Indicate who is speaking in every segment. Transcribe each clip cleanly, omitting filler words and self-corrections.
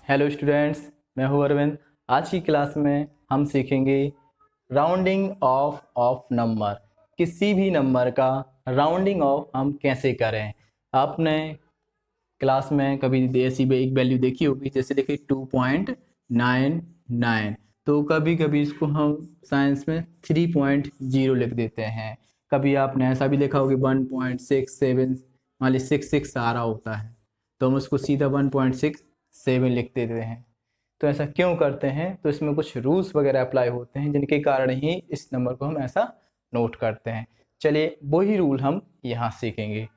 Speaker 1: Hello students, मैं हूँ अरविंद। आज की क्लास में हम सीखेंगे राउंडिंग ऑफ नंबर। किसी भी नंबर का राउंडिंग ऑफ हम कैसे करें। आपने क्लास में कभी ऐसी एक वैल्यू देखी होगी, जैसे देखिए 2.99। तो कभी कभी इसको हम साइंस में 3.0 लिख देते हैं। कभी आपने ऐसा भी देखा होगा 1.67 मान ली 66 आ रहा होता है, तो हम उसको सीधा 1.67 लिख देते हैं। तो ऐसा क्यों करते हैं? तो इसमें कुछ रूल्स वगैरह अप्लाई होते हैं, जिनके कारण ही इस नंबर को हम ऐसा नोट करते हैं। चलिए वही रूल हम यहाँ सीखेंगे।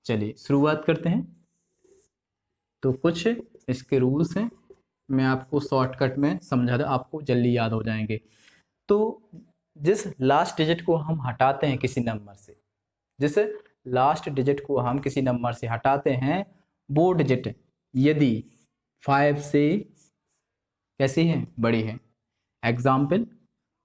Speaker 1: चलिए शुरुआत करते हैं। तो कुछ इसके रूल्स हैं, मैं आपको शॉर्टकट में समझा दूँ, आपको जल्दी याद हो जाएंगे। तो जिस लास्ट डिजिट को हम हटाते हैं किसी नंबर से, जिस लास्ट डिजिट को हम किसी नंबर से हटाते हैं, वो डिजिट यदि 5 से कैसी है, बड़ी है। एग्जाम्पल,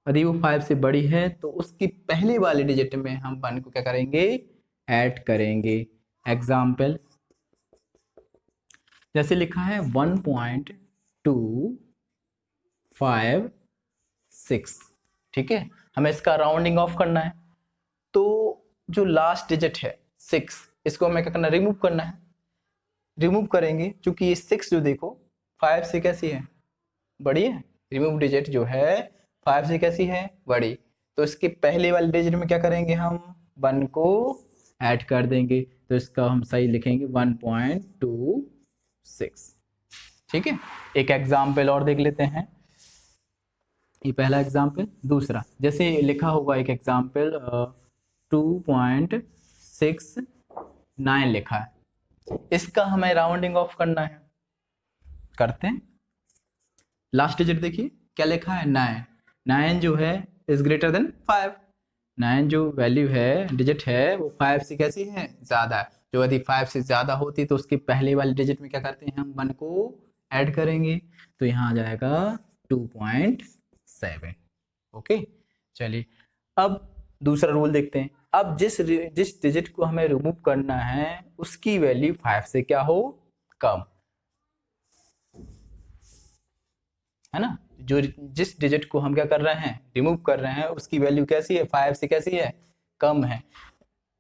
Speaker 1: यदि वो 5 से बड़ी है तो उसकी पहले वाले डिजिट में हम 1 को क्या करेंगे, ऐड करेंगे। एग्जाम्पल जैसे लिखा है 1.256, ठीक है। हमें इसका राउंडिंग ऑफ करना है, तो जो लास्ट डिजिट है 6, इसको हमें क्या करना है, रिमूव करना है। रिमूव करेंगे क्योंकि ये 6 जो देखो 5 से कैसी है, बड़ी है। रिमूव डिजिट जो है 5 से कैसी है, बड़ी। तो इसके पहले वाले डिजिट में क्या करेंगे, हम 1 को ऐड कर देंगे। तो इसका हम सही लिखेंगे 1.26, ठीक है। एक एग्जाम्पल और देख लेते हैं। ये पहला एग्जाम्पल। दूसरा जैसे लिखा होगा एक एग्जाम्पल 2.69 लिखा है, इसका हमें राउंडिंग ऑफ करना है। करते हैं। लास्ट डिजिट देखिए क्या लिखा है, 9। 9 जो है इज ग्रेटर देन 5। 9 जो वैल्यू है, डिजिट है, वो 5 से कैसी है, ज्यादा है। जो यदि 5 से ज्यादा होती तो उसके पहले वाले डिजिट में क्या करते हैं, हम 1 को ऐड करेंगे। तो यहाँ आ जाएगा 2.7। ओके, चलिए अब दूसरा रूल देखते हैं। अब जिस डिजिट को हमें रिमूव करना है उसकी वैल्यू 5 से क्या हो, कम, है ना। जो जिस डिजिट को हम क्या कर रहे हैं, रिमूव कर रहे हैं, उसकी वैल्यू कैसी है, 5 से कैसी है, कम है।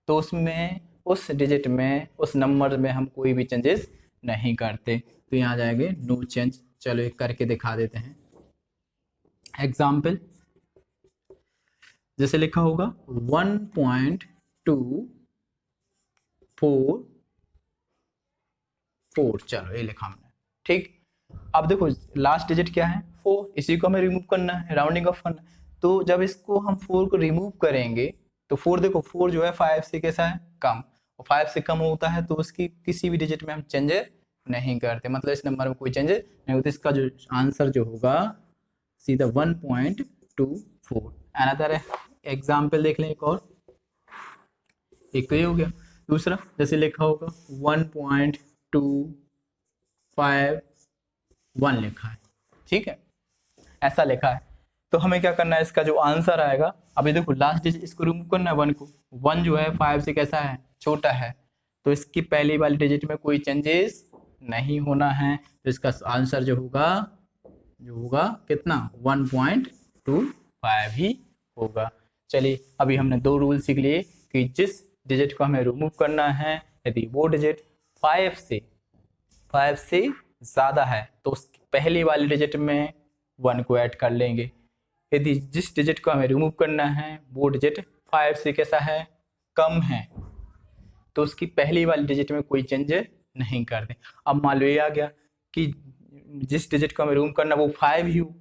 Speaker 1: तो उसमें, उस डिजिट में, उस नंबर में हम कोई भी चेंजेस नहीं करते। तो यहाँ जाएंगे नो चेंज। चलो एक करके दिखा देते हैं। एग्जाम्पल जैसे लिखा होगा 1.244। चलो ये लिखा हमने, ठीक। अब देखो लास्ट डिजिट क्या है, 4, इसी को हमें रिमूव करना है, राउंडिंग ऑफ करना है। तो जब इसको हम 4 को रिमूव करेंगे तो 4 देखो, 4 जो है 5 से कैसा है, कम। और 5 से कम होता है तो उसकी किसी भी डिजिट में हम चेंजेस नहीं करते, मतलब इस नंबर में कोई चेंजेस नहीं होते। इसका जो आंसर जो होगा सीधा 1.24। अनदर एग्जाम्पल देख लें एक और। एक तो ये हो गया। दूसरा जैसे लिखा होगा 1.251 लिखा है, ठीक है, ऐसा लिखा है। तो हमें क्या करना है, इसका जो आंसर आएगा, अभी देखो लास्ट डिजिट इसको रिमूव करना है 1 को। 1 जो है 5 से कैसा है, छोटा है। तो इसकी पहली वाली डिजिट में कोई चेंजेस नहीं होना है। तो इसका आंसर जो होगा कितना, 1.25 ही होगा। चलिए अभी हमने 2 रूल सीख लिए कि जिस डिजिट को हमें रिमूव करना है, यदि वो डिजिट 5 से ज़्यादा है तो उसकी पहली वाली डिजिट में 1 को ऐड कर लेंगे। यदि जिस डिजिट को हमें रिमूव करना है वो डिजिट 5 से कैसा है, कम है, तो उसकी पहली वाली डिजिट में कोई चेंज नहीं करते। अब मान लो ये आ गया कि जिस डिजिट को हमें रिमूव करना वो 5 ही हो,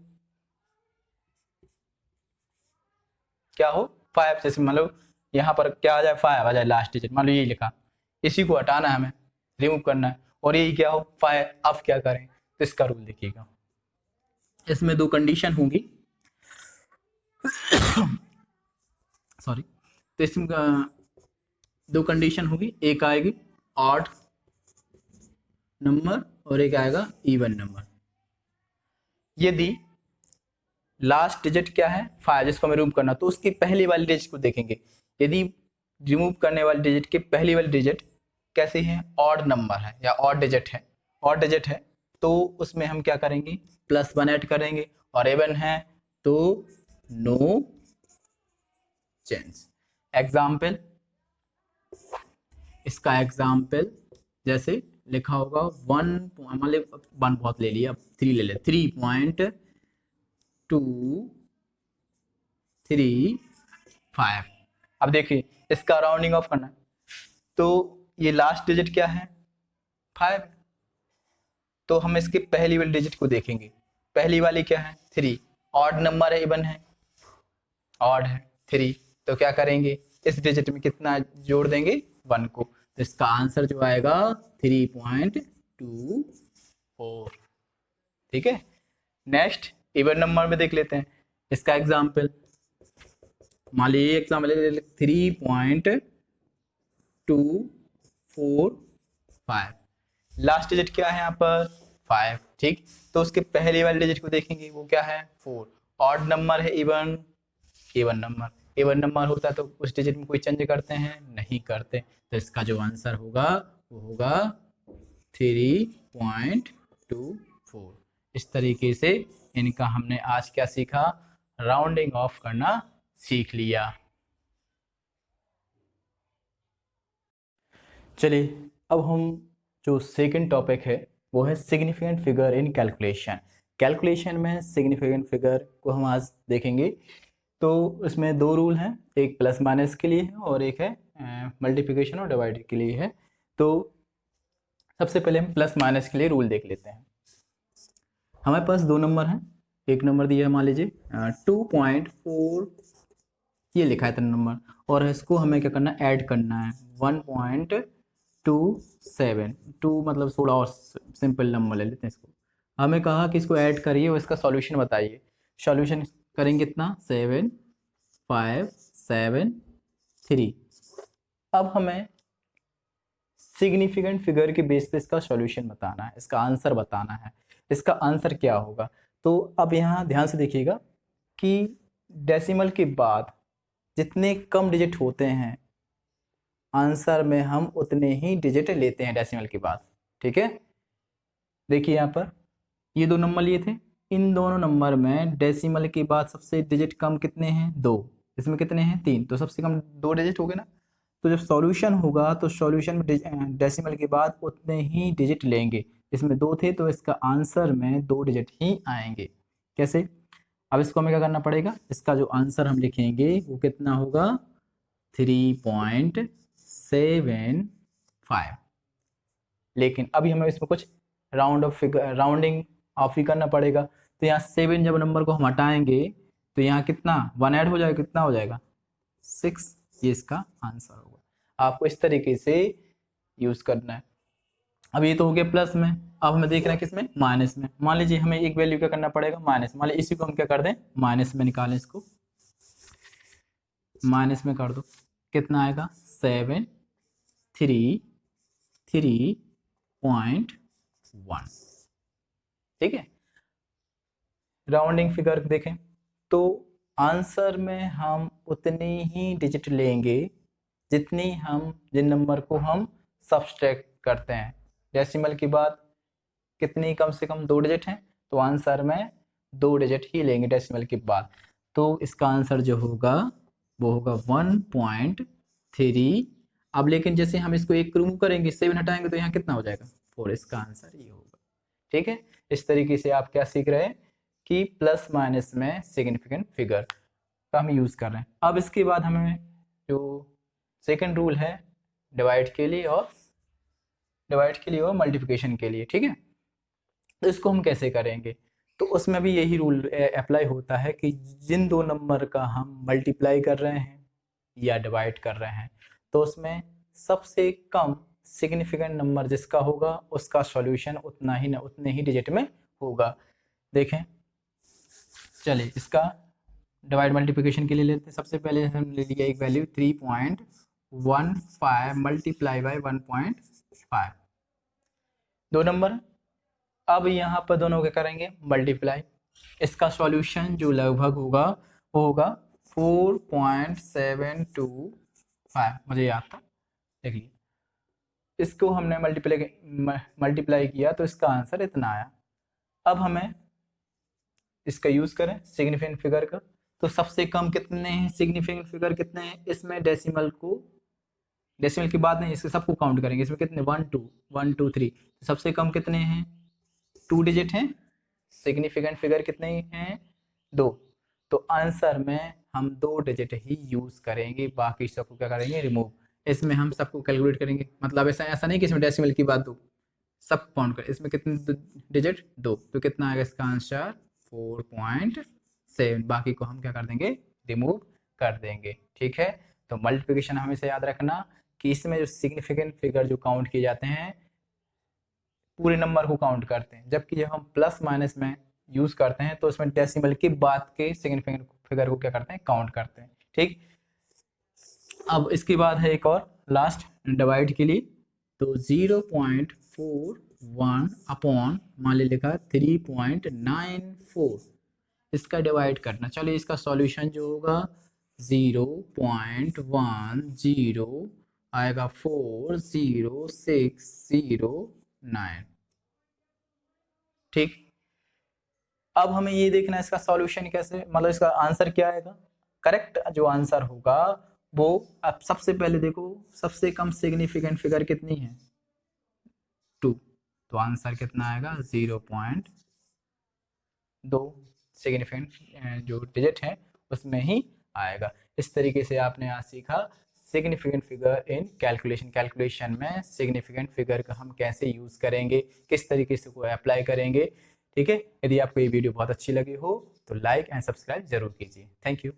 Speaker 1: क्या हो, 5। जैसे मान लो यहाँ पर क्या आ जाए, 5 आ जाए लास्ट डिजिट, मान लो यही लिखा, इसी को हटाना है, हमें रिमूव करना है, और यही क्या हो, 5। अब क्या करें, तो इसका रूल देखिएगा। इसमें 2 कंडीशन होंगी सॉरी। तो इसमें 2 कंडीशन होगी, एक आएगी ऑड नंबर और एक आएगा इवन नंबर। यदि लास्ट डिजिट क्या है, 5, जिसको हमें रिमूव करना, तो उसकी पहली वाली डिजिट को देखेंगे। यदि रिमूव करने वाली डिजिट की पहली वाली डिजिट कैसी है, ऑड नंबर है या ऑड डिजिट है, ऑड डिजिट है तो उसमें हम क्या करेंगे, +1 ऐड करेंगे, और इवन है तो नो चेंज। एग्जाम्पल, इसका एग्जाम्पल जैसे लिखा होगा 1, मतलब 1 बहुत ले लिया, अब 3 ले ले, 3.235। अब देखिए इसका राउंडिंग ऑफ करना है, तो ये लास्ट डिजिट क्या है, 5, तो हम इसके पहली वाली डिजिट को देखेंगे, पहली वाली क्या है 3, ऑड नंबर है इवन है, ऑड है 3, तो क्या करेंगे इस डिजिट में कितना जोड़ देंगे 1 को, तो इसका आंसर जो आएगा 3.24। ठीक है, नेक्स्ट इवन नंबर में देख लेते हैं, इसका एग्जाम्पल मान लीजिए एग्जाम्पल 3.245, लास्ट डिजिट क्या है यहाँ पर 5, ठीक, तो उसके पहले वाले डिजिट को देखेंगे वो क्या है 4, ऑड नंबर है even, even number, even number होता है तो उस डिजिट में कोई चेंज करते हैं, नहीं करते, तो इसका जो आंसर होगा वो होगा 3.24। इस तरीके से इनका हमने आज क्या सीखा, राउंडिंग ऑफ करना सीख लिया। चलिए अब हम जो सेकंड टॉपिक है वो है significant figure in calculation. Calculation में सिग्निफिकेंट फिगर को हम आज देखेंगे। तो इसमें 2 रूल हैं, एक प्लस माइनस के लिए है और एक है मल्टीप्लिकेशन और डिवाइड के लिए है। तो सबसे पहले हम प्लस माइनस के लिए रूल देख लेते हैं। हमारे पास 2 नंबर हैं, एक नंबर दिया है मान लीजिए 2.4, ये लिखा है 3 नंबर, और इसको हमें क्या करना है, ऐड करना है 1.27, 2 मतलब थोड़ा और सिंपल नंबर ले लेते हैं इसको। हमें कहा कि इसको ऐड करिए और इसका सॉल्यूशन बताइए। सॉल्यूशन करेंगे इतना 7, 5, 7, 3। अब हमें सिग्निफिकेंट फिगर के बेस पे इसका सॉल्यूशन बताना है, इसका आंसर बताना है। इसका आंसर क्या होगा, तो अब यहाँ ध्यान से देखिएगा कि डेसिमल के बाद जितने कम डिजिट होते हैं आंसर में हम उतने ही डिजिट लेते हैं डेसिमल के बाद। ठीक है, देखिए यहाँ पर ये 2 नंबर लिए थे, इन दोनों नंबर में डेसिमल के बाद सबसे डिजिट कम कितने हैं 2, इसमें कितने हैं 3, तो सबसे कम 2 डिजिट हो गए ना। तो जब सॉल्यूशन होगा तो सॉल्यूशन में डेसिमल के बाद उतने ही डिजिट लेंगे, इसमें 2 थे तो इसका आंसर में 2 डिजिट ही आएंगे। कैसे, अब इसको हमें क्या करना पड़ेगा, इसका जो आंसर हम लिखेंगे वो कितना होगा 3.75, लेकिन अभी हमें इसमें कुछ राउंडिंग ऑफ ही करना पड़ेगा। तो यहाँ 7 जब नंबर को हम हटाएंगे तो यहाँ कितना 1 ऐड हो जाएगा, कितना हो जाएगा 6, ये इसका आंसर होगा। आपको इस तरीके से यूज करना है। अब ये तो हो गया प्लस में, अब हमें देख रहे हैं किसमें, माइनस में। मान लीजिए हमें एक वैल्यू क्या करना पड़ेगा माइनस, मान लीजिए इसी को हम क्या कर दें माइनस में निकालें, इसको माइनस में कर दो, कितना आएगा 733.1। ठीक है, राउंडिंग फिगर देखें तो आंसर में हम उतनी ही डिजिट लेंगे जितनी हम जिन नंबर को हम सब्सट्रैक्ट करते हैं। डेसिमल के बाद कितनी कम से कम 2 डिजिट हैं, तो आंसर में 2 डिजिट ही लेंगे डेसिमल के बाद। तो इसका आंसर जो होगा वो होगा 1.3। अब लेकिन जैसे हम इसको एक रिमूव करेंगे, 7 हटाएंगे तो यहाँ कितना हो जाएगा 4, इसका आंसर ये होगा। ठीक है, इस तरीके से आप क्या सीख रहे हैं कि प्लस माइनस में सिग्निफिकेंट फिगर का हम यूज़ कर रहे हैं। अब इसके बाद हमें जो सेकंड रूल है डिवाइड के लिए और मल्टीप्लिकेशन के लिए, ठीक है, तो इसको हम कैसे करेंगे, तो उसमें भी यही रूल अप्लाई होता है कि जिन 2 नंबर का हम मल्टीप्लाई कर रहे हैं या डिवाइड कर रहे हैं तो उसमें सबसे कम सिग्निफिकेंट नंबर जिसका होगा उसका सॉल्यूशन उतने ही डिजिट में होगा। देखें, चलिए इसका डिवाइड मल्टीप्लिकेशन के लिए लेते हैं। सबसे पहले हम ले लिया एक वैल्यू 3.15 मल्टीप्लाई बाय 1.5, 2 नंबर। अब यहाँ पर दोनों के करेंगे मल्टीप्लाई, इसका सॉल्यूशन जो लगभग होगा वो होगा 4.725, मुझे याद था, देखिए इसको हमने मल्टीप्लाई किया तो इसका आंसर इतना आया। अब हमें इसका यूज करें सिग्निफिकेंट फिगर का, तो सबसे कम कितने हैं सिग्निफिकेंट फिगर कितने हैं, इसमें डेसिमल की बात नहीं, इसके सबको काउंट करेंगे, इसमें कितने 1 2 3, सबसे कम कितने हैं 2 डिजिट हैं। सिग्निफिकेंट फिगर कितने हैं 2, तो आंसर में हम 2 डिजिट ही यूज करेंगे, बाकी सबको क्या करेंगे रिमूव। इसमें हम सबको कैलकुलेट करेंगे, मतलब ऐसा नहीं कि इसमें डेसिमल की बात दो, सब काउंट कर, इसमें कितने डिजिट 2, तो कितना आएगा इसका आंसर 4.7, बाकी को हम क्या कर देंगे रिमूव कर देंगे। ठीक है, तो मल्टीप्लिकेशन हमेशा याद रखना कि इसमें जो सिग्निफिकेंट फिगर जो काउंट किए जाते हैं पूरे नंबर को काउंट करते हैं, जबकि जब हम प्लस माइनस में यूज करते हैं तो इसमें डेसिमल के बाद के सिग्निफिकेंट फिगर को क्या करते हैं काउंट करते हैं। ठीक, अब इसके बाद है एक और लास्ट डिवाइड के लिए, तो 0.41 अपॉन मान ली लिखा 3.94, इसका डिवाइड करना। चलिए इसका सॉल्यूशन जो होगा 0.10 आएगा 40609। ठीक, अब हमें ये देखना है इसका सॉल्यूशन कैसे, मतलब इसका आंसर क्या आएगा। करेक्ट जो आंसर होगा वो, अब सबसे पहले देखो सबसे कम सिग्निफिकेंट फिगर कितनी है 2, तो आंसर कितना आएगा 0.2 सिग्निफिकेंट जो डिजिट है उसमें ही आएगा। इस तरीके से आपने आज सीखा सिग्निफिकेंट फिगर इन कैलकुलेशन में सिग्निफिकेंट फिगर का हम कैसे यूज करेंगे, किस तरीके से को अप्लाई करेंगे। ठीक है, यदि आपको ये वीडियो बहुत अच्छी लगी हो तो लाइक एंड सब्सक्राइब जरूर कीजिए। Thank you.